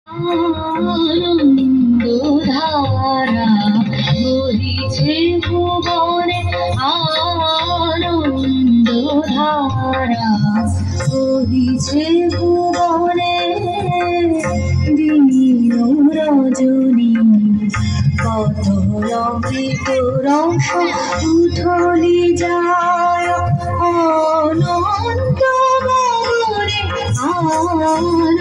আনন্দধারা বহিছে ভুবনে, আনন্দধারা বহিছে ভুবনে। দিন রজনী কত অমৃত রস উথলি যায় অনন্ত গগনে, আনন্দধারা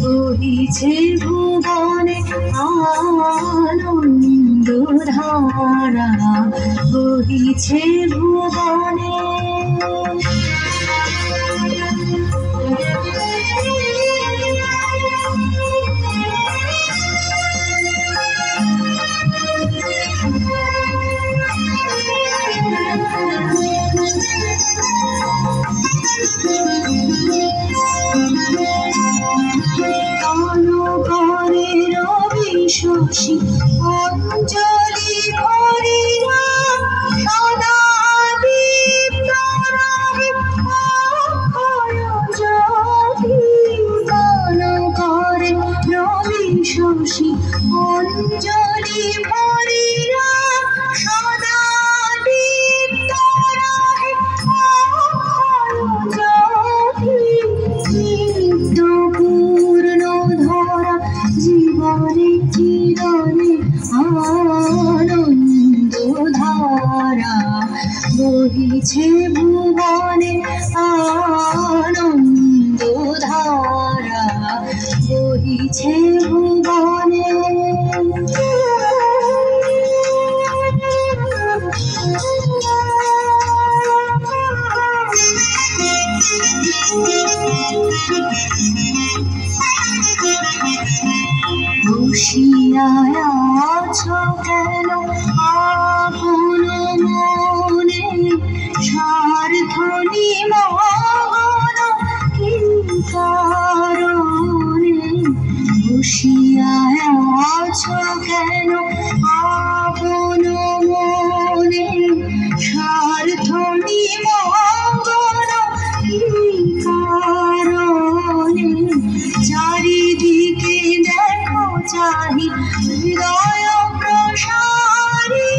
বহিছে ভুবনে, আনন্দধারা বহিছে ভুবনে। শশী অঞ্জলি ভরিয়া সদা দীপ্ত রহে অক্ষয় জ্যোতি। গান করে রবি শশী অঞ্জলি ভরিয়া সদা দীপ্ত রহে অক্ষয় জ্যোতি। দীপ্ত পূর্ণ ধরা জীবনে চিরনে আনন্দধারা বহিছে ভুবনে, আনন্দধারা বহিছে ভুবনে। বসিয়া আছো কেন আপন মনে, স্বার্থ নিমগ্ন কি কারণে। বসিয়া আছো কেন আপন মনে, স্বার্থ নিমগ্ন কি কারণে। চারিদিকে দেখো চাহি হৃদয় প্রসারী,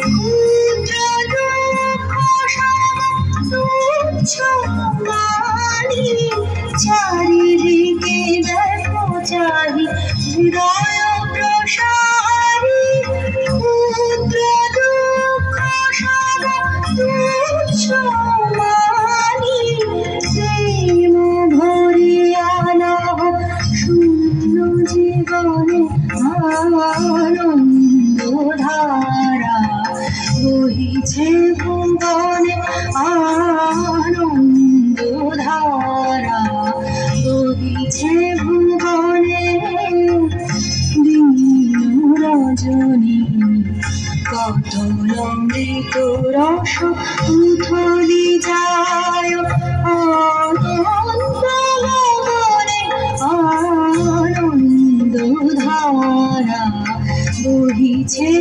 ক্ষুদ্র দুঃখ সব তুচ্ছ মানি। চারিদিকে দেখো চাহি হৃদয় প্রসারী, ক্ষুদ্র দুঃখ সব তুচ্ছ মানি। প্রেম ভরিয়া নভ শূন্য জীবনে আনন্দধারা বহিছে ভুবনে, আনন্দধারা বহিছে ভুবনে। দিন রজনী কত অমৃত রস উথলি যায় অনন্ত গগনে, আনন্দধারা বহিছে